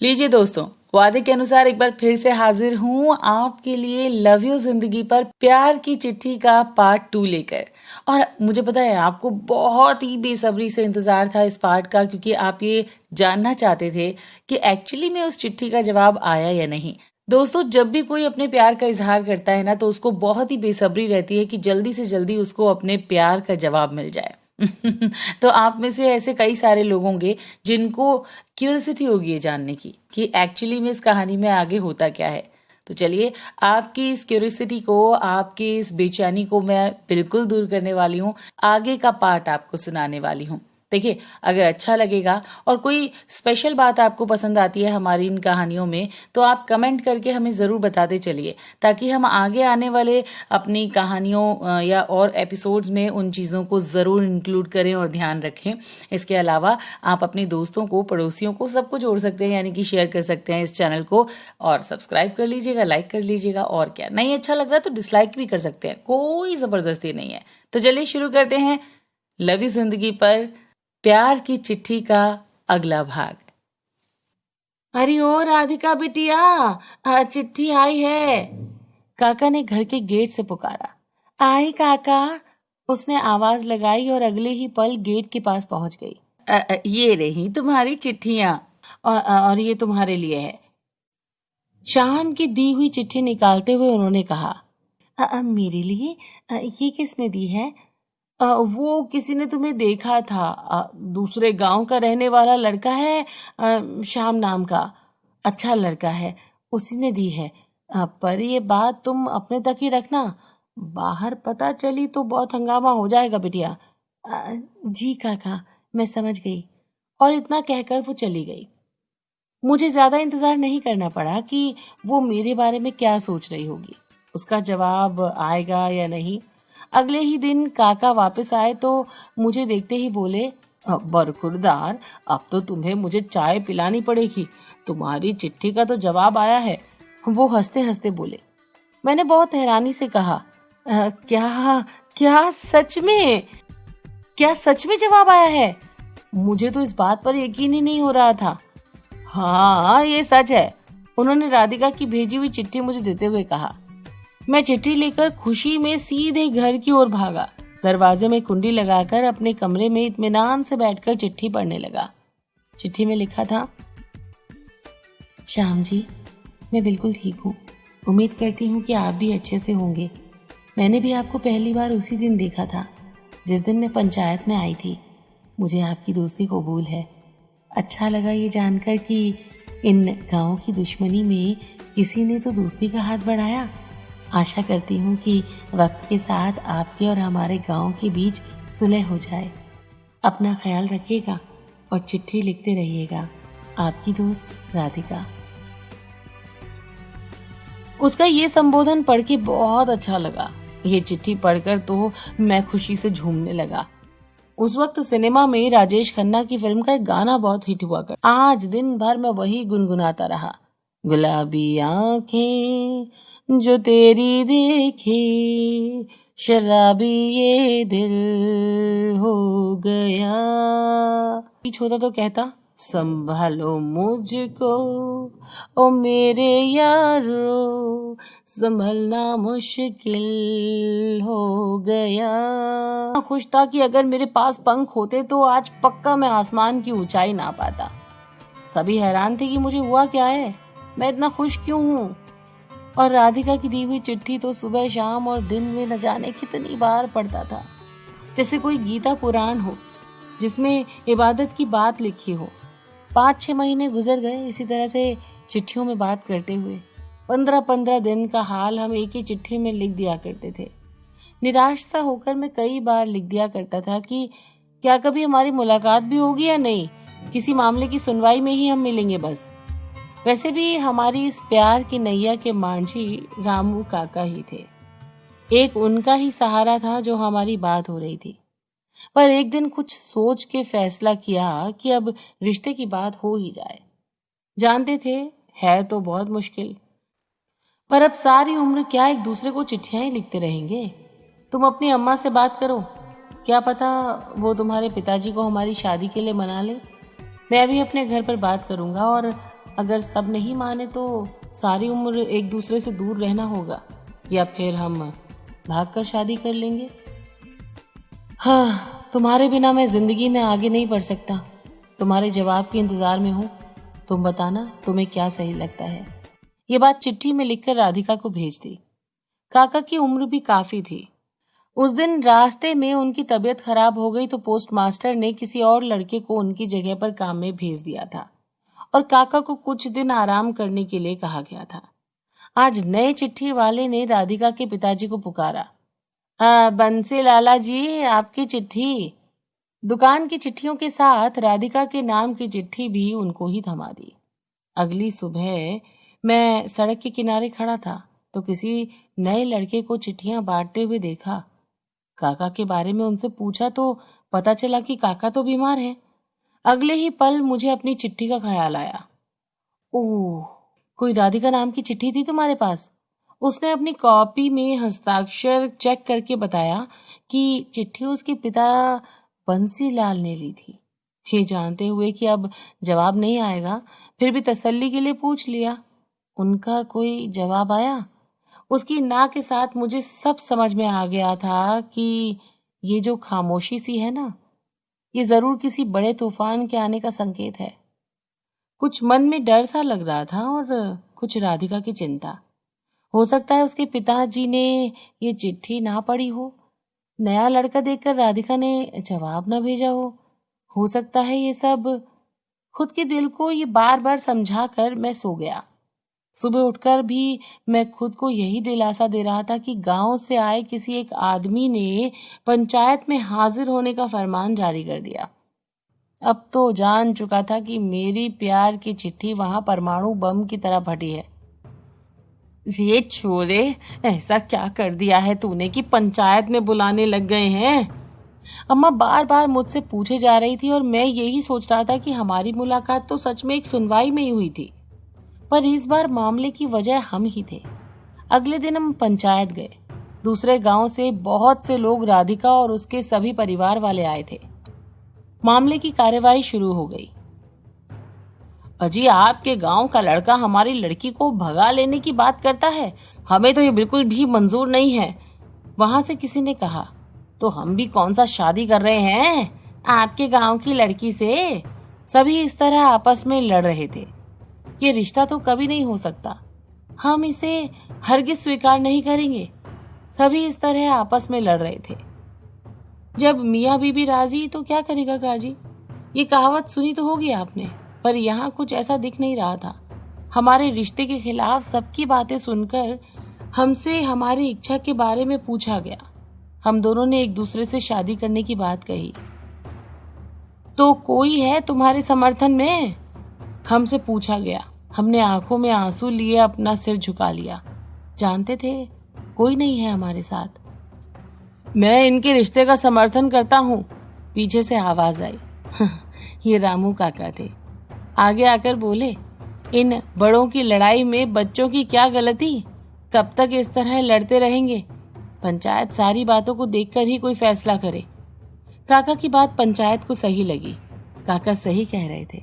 लीजिए दोस्तों, वादे के अनुसार एक बार फिर से हाजिर हूँ आपके लिए लव यू जिंदगी पर प्यार की चिट्ठी का पार्ट 2 लेकर। और मुझे पता है आपको बहुत ही बेसब्री से इंतजार था इस पार्ट का, क्योंकि आप ये जानना चाहते थे कि एक्चुअली में उस चिट्ठी का जवाब आया या नहीं। दोस्तों, जब भी कोई अपने प्यार का इजहार करता है ना, तो उसको बहुत ही बेसब्री रहती है कि जल्दी से जल्दी उसको अपने प्यार का जवाब मिल जाए। तो आप में से ऐसे कई सारे लोग होंगे जिनको क्यूरियोसिटी होगी ये जानने की कि एक्चुअली में इस कहानी में आगे होता क्या है। तो चलिए, आपकी इस क्यूरियोसिटी को, आपकी इस बेचैनी को मैं बिल्कुल दूर करने वाली हूँ। आगे का पार्ट आपको सुनाने वाली हूँ। देखिए, अगर अच्छा लगेगा और कोई स्पेशल बात आपको पसंद आती है हमारी इन कहानियों में, तो आप कमेंट करके हमें ज़रूर बताते चलिए, ताकि हम आगे आने वाले अपनी कहानियों या और एपिसोड्स में उन चीज़ों को ज़रूर इंक्लूड करें और ध्यान रखें। इसके अलावा आप अपने दोस्तों को, पड़ोसियों को, सबको जोड़ सकते हैं, यानी कि शेयर कर सकते हैं इस चैनल को, और सब्सक्राइब कर लीजिएगा, लाइक कर लीजिएगा। और क्या, नहीं अच्छा लग रहा तो डिसलाइक भी कर सकते हैं, कोई ज़बरदस्ती नहीं है। तो चलिए शुरू करते हैं लव यू जिंदगी पर प्यार की चिट्ठी का अगला भाग। अरे ओ राधिका बिटिया, चिट्ठी आई है। काका ने घर के गेट से पुकारा। आई काका, उसने आवाज लगाई और अगले ही पल गेट के पास पहुंच गई। ये रही तुम्हारी चिट्ठियां, और ये तुम्हारे लिए है। शाम की दी हुई चिट्ठी निकालते हुए उन्होंने कहा, मेरे लिए? ये किसने दी है? वो किसी ने तुम्हें देखा था, दूसरे गांव का रहने वाला लड़का है, श्याम नाम का, अच्छा लड़का है, उसी ने दी है। पर ये बात तुम अपने तक ही रखना, बाहर पता चली तो बहुत हंगामा हो जाएगा बिटिया। जी काका, मैं समझ गई। और इतना कहकर वो चली गई। मुझे ज्यादा इंतजार नहीं करना पड़ा कि वो मेरे बारे में क्या सोच रही होगी, उसका जवाब आएगा या नहीं। अगले ही दिन काका वापस आए तो मुझे देखते ही बोले, बरखुरदार, अब तो तुम्हें मुझे चाय पिलानी पड़ेगी, तुम्हारी चिट्ठी का तो जवाब आया है। वो हंसते हंसते बोले। मैंने बहुत हैरानी से कहा, क्या क्या सच में? क्या सच में जवाब आया है? मुझे तो इस बात पर यकीन ही नहीं हो रहा था। हाँ, ये सच है, उन्होंने राधिका की भेजी हुई चिट्ठी मुझे देते हुए कहा। मैं चिट्ठी लेकर खुशी में सीधे घर की ओर भागा। दरवाजे में कुंडी लगाकर अपने कमरे में इत्मीनान से बैठकर चिट्ठी पढ़ने लगा। चिट्ठी में लिखा था, श्याम जी, मैं बिल्कुल ठीक हूँ। उम्मीद करती हूँ कि आप भी अच्छे से होंगे। मैंने भी आपको पहली बार उसी दिन देखा था जिस दिन मैं पंचायत में आई थी। मुझे आपकी दोस्ती कबूल है। अच्छा लगा ये जानकर कि इन गाँव की दुश्मनी में किसी ने तो दोस्ती का हाथ बढ़ाया। आशा करती हूँ कि वक्त के साथ आपके और हमारे गांव के बीच सुलह हो जाए। अपना ख्याल रखिएगा और चिट्ठी लिखते रहिएगा। आपकी दोस्त राधिका। उसका ये संबोधन पढ़ के बहुत अच्छा लगा। ये चिट्ठी पढ़कर तो मैं खुशी से झूमने लगा। उस वक्त सिनेमा में राजेश खन्ना की फिल्म का एक गाना बहुत हिट हुआ कर। आज दिन भर मैं वही गुनगुनाता रहा। गुलाबी आंखें जो तेरी देखे, शराबी ये दिल हो गया। पीछ होता तो कहता, संभालो मुझको ओ मेरे यारो, संभलना मुश्किल हो गया। खुश था कि अगर मेरे पास पंख होते तो आज पक्का मैं आसमान की ऊंचाई ना पाता। सभी हैरान थे कि मुझे हुआ क्या है, मैं इतना खुश क्यों हूँ। और राधिका की दी हुई चिट्ठी तो सुबह शाम और दिन में न जाने कितनी बार पढ़ता था, जैसे कोई गीता पुराण हो जिसमें इबादत की बात लिखी हो। 5-6 महीने गुजर गए इसी तरह से चिट्ठियों में बात करते हुए। 15-15 दिन का हाल हम एक ही चिट्ठी में लिख दिया करते थे। निराश सा होकर मैं कई बार लिख दिया करता था कि क्या कभी हमारी मुलाकात भी होगी या नहीं, किसी मामले की सुनवाई में ही हम मिलेंगे बस। वैसे भी हमारी इस प्यार की नैया के मांझी रामू काका ही थे। एक उनका ही सहारा था जो हमारी बात हो रही थी। पर एक दिन कुछ सोच के फैसला किया कि अब रिश्ते की बात हो ही जाए। जानते थे है तो बहुत मुश्किल, पर अब सारी उम्र क्या एक दूसरे को चिट्ठियां ही लिखते रहेंगे। तुम अपनी अम्मा से बात करो, क्या पता वो तुम्हारे पिताजी को हमारी शादी के लिए मना ले। मैं भी अपने घर पर बात करूंगा और अगर सब नहीं माने तो सारी उम्र एक दूसरे से दूर रहना होगा, या फिर हम भागकर शादी कर लेंगे। हाँ, तुम्हारे बिना मैं जिंदगी में आगे नहीं बढ़ सकता। तुम्हारे जवाब के इंतजार में हूँ। तुम बताना तुम्हें क्या सही लगता है। ये बात चिट्ठी में लिखकर राधिका को भेज दी। काका की उम्र भी काफी थी। उस दिन रास्ते में उनकी तबीयत खराब हो गई तो पोस्टमास्टर ने किसी और लड़के को उनकी जगह पर काम में भेज दिया था और काका को कुछ दिन आराम करने के लिए कहा गया था। आज नए चिट्ठी वाले ने राधिका के पिताजी को पुकारा। बंसी लाला जी, आपकी चिट्ठी। दुकान की चिट्ठियों के साथ राधिका के नाम की चिट्ठी भी उनको ही थमा दी। अगली सुबह मैं सड़क के किनारे खड़ा था तो किसी नए लड़के को चिट्ठियां बांटते हुए देखा। काका के बारे में उनसे पूछा तो पता चला कि काका तो बीमार है। अगले ही पल मुझे अपनी चिट्ठी का ख्याल आया। ओह, कोई राधिका नाम की चिट्ठी थी तुम्हारे पास? उसने अपनी कॉपी में हस्ताक्षर चेक करके बताया कि चिट्ठी उसके पिता बंसीलाल ने ली थी। ये जानते हुए कि अब जवाब नहीं आएगा, फिर भी तसल्ली के लिए पूछ लिया। उनका कोई जवाब आया? उसकी ना के साथ मुझे सब समझ में आ गया था कि ये जो खामोशी सी है ना, ये जरूर किसी बड़े तूफान के आने का संकेत है। कुछ मन में डर सा लग रहा था और कुछ राधिका की चिंता। हो सकता है उसके पिताजी ने ये चिट्ठी ना पढ़ी हो, नया लड़का देखकर राधिका ने जवाब ना भेजा हो सकता है ये सब। खुद के दिल को ये बार बार समझा कर मैं सो गया। सुबह उठकर भी मैं खुद को यही दिलासा दे रहा था कि गांव से आए किसी एक आदमी ने पंचायत में हाजिर होने का फरमान जारी कर दिया। अब तो जान चुका था कि मेरी प्यार की चिट्ठी वहां परमाणु बम की तरह फटी है। ये छोरे, ऐसा क्या कर दिया है तूने कि पंचायत में बुलाने लग गए हैं? अम्मा बार बार मुझसे पूछे जा रही थी और मैं यही सोच रहा था कि हमारी मुलाकात तो सच में एक सुनवाई में ही हुई थी, पर इस बार मामले की वजह हम ही थे। अगले दिन हम पंचायत गए। दूसरे गांव से बहुत से लोग राधिका और उसके सभी परिवार वाले आए थे। मामले की कार्यवाही शुरू हो गई। अजी, आपके गांव का लड़का हमारी लड़की को भगा लेने की बात करता है, हमें तो ये बिल्कुल भी मंजूर नहीं है, वहां से किसी ने कहा। तो हम भी कौन सा शादी कर रहे हैं आपके गांव की लड़की से? सभी इस तरह आपस में लड़ रहे थे। ये रिश्ता तो कभी नहीं हो सकता, हम इसे हरगिज स्वीकार नहीं करेंगे। सभी इस तरह आपस में लड़ रहे थे। जब मियाँ बीबी राजी तो क्या करेगा काजी? ये कहावत सुनी तो होगी आपने, पर यहाँ कुछ ऐसा दिख नहीं रहा था। हमारे रिश्ते के खिलाफ सबकी बातें सुनकर हमसे हमारी इच्छा के बारे में पूछा गया। हम दोनों ने एक दूसरे से शादी करने की बात कही। तो कोई है तुम्हारे समर्थन में? हमसे पूछा गया। हमने आंखों में आंसू लिए अपना सिर झुका लिया। जानते थे कोई नहीं है हमारे साथ। मैं इनके रिश्ते का समर्थन करता हूँ, पीछे से आवाज आई। ये रामू काका थे। आगे आकर बोले, इन बड़ों की लड़ाई में बच्चों की क्या गलती? कब तक इस तरह लड़ते रहेंगे? पंचायत सारी बातों को देखकर ही कोई फैसला करे। काका की बात पंचायत को सही लगी। काका सही कह रहे थे,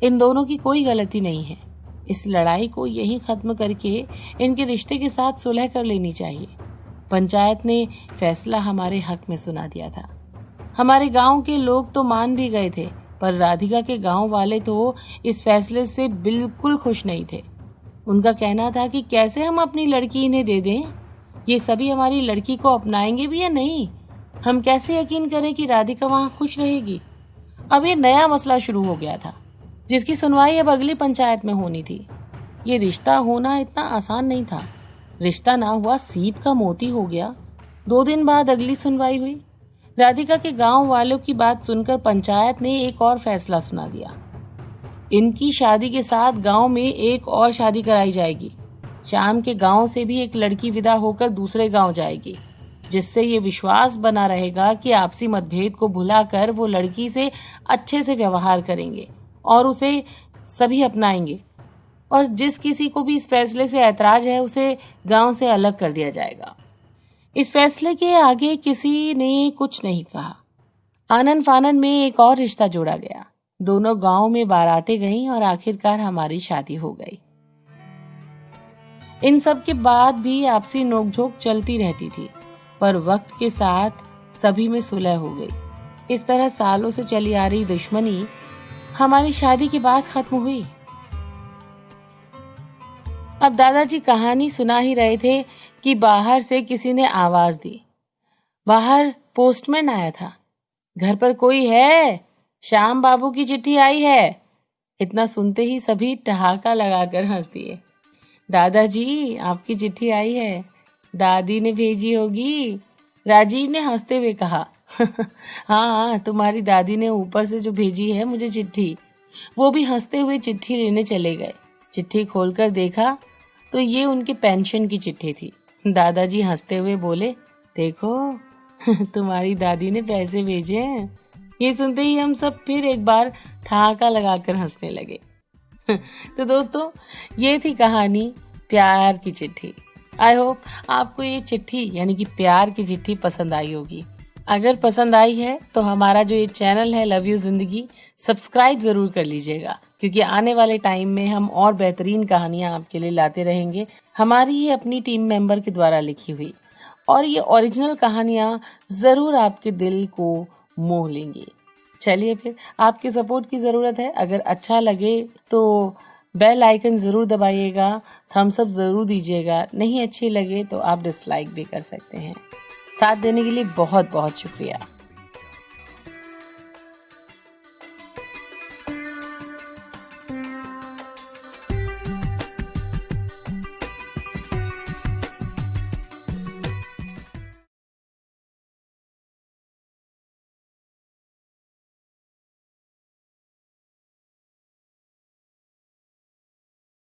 इन दोनों की कोई गलती नहीं है। इस लड़ाई को यहीं खत्म करके इनके रिश्ते के साथ सुलह कर लेनी चाहिए। पंचायत ने फैसला हमारे हक में सुना दिया था। हमारे गांव के लोग तो मान भी गए थे, पर राधिका के गांव वाले तो इस फैसले से बिल्कुल खुश नहीं थे। उनका कहना था कि कैसे हम अपनी लड़की इन्हें दे दें? ये सभी हमारी लड़की को अपनाएंगे भी या नहीं? हम कैसे यकीन करें कि राधिका वहां खुश रहेगी? अब ये नया मसला शुरू हो गया था, जिसकी सुनवाई अब अगली पंचायत में होनी थी। ये रिश्ता होना इतना आसान नहीं था। रिश्ता ना हुआ सीप का मोती हो गया। 2 दिन बाद अगली सुनवाई हुई। राधिका के गांव वालों की बात सुनकर पंचायत ने एक और फैसला सुना दिया। इनकी शादी के साथ गांव में एक और शादी कराई जाएगी। शाम के गांव से भी एक लड़की विदा होकर दूसरे गांव जाएगी, जिससे ये विश्वास बना रहेगा कि आपसी मतभेद को भुलाकर वो लड़की से अच्छे से व्यवहार करेंगे और उसे सभी अपनाएंगे। और जिस किसी को भी इस फैसले से ऐतराज है, उसे गांव से अलग कर दिया जाएगा। इस फैसले के आगे किसी ने कुछ नहीं कहा। आनन फानन में एक और रिश्ता जोड़ा गया। दोनों गांव में बारातें गईं और आखिरकार हमारी शादी हो गई। इन सब के बाद भी आपसी नोकझोंक चलती रहती थी, पर वक्त के साथ सभी में सुलह हो गई। इस तरह सालों से चली आ रही दुश्मनी हमारी शादी के बाद खत्म हुई। अब दादाजी कहानी सुना ही रहे थे कि बाहर से किसी ने आवाज दी। बाहर पोस्टमैन आया था। घर पर कोई है? श्याम बाबू की चिट्ठी आई है। इतना सुनते ही सभी ठहाका लगाकर हंस दिए। दादाजी, आपकी चिट्ठी आई है। दादी ने भेजी होगी, राजीव ने हंसते हुए कहा। हाँ, तुम्हारी दादी ने ऊपर से जो भेजी है मुझे चिट्ठी। वो भी हंसते हुए चिट्ठी लेने चले गए। चिट्ठी खोलकर देखा तो ये उनके पेंशन की चिट्ठी थी। दादाजी हंसते हुए बोले, देखो तुम्हारी दादी ने पैसे भेजे हैं। ये सुनते ही हम सब फिर एक बार ठहाका लगाकर हंसने लगे। तो दोस्तों, ये थी कहानी प्यार की चिट्ठी। आई होप आपको ये चिट्ठी यानी कि प्यार की चिट्ठी पसंद आई होगी। अगर पसंद आई है तो हमारा जो ये चैनल है लव यू जिंदगी, सब्सक्राइब जरूर कर लीजिएगा, क्योंकि आने वाले टाइम में हम और बेहतरीन कहानियां आपके लिए लाते रहेंगे, हमारी ही अपनी टीम मेंबर के द्वारा लिखी हुई। और ये ओरिजिनल कहानियां जरूर आपके दिल को मोह लेंगी। चलिए फिर, आपके सपोर्ट की जरूरत है। अगर अच्छा लगे तो बेल आइकन जरूर दबाइएगा, थम्स अप जरूर दीजिएगा। नहीं अच्छी लगे तो आप डिसलाइक भी कर सकते हैं। साथ देने के लिए बहुत बहुत शुक्रिया।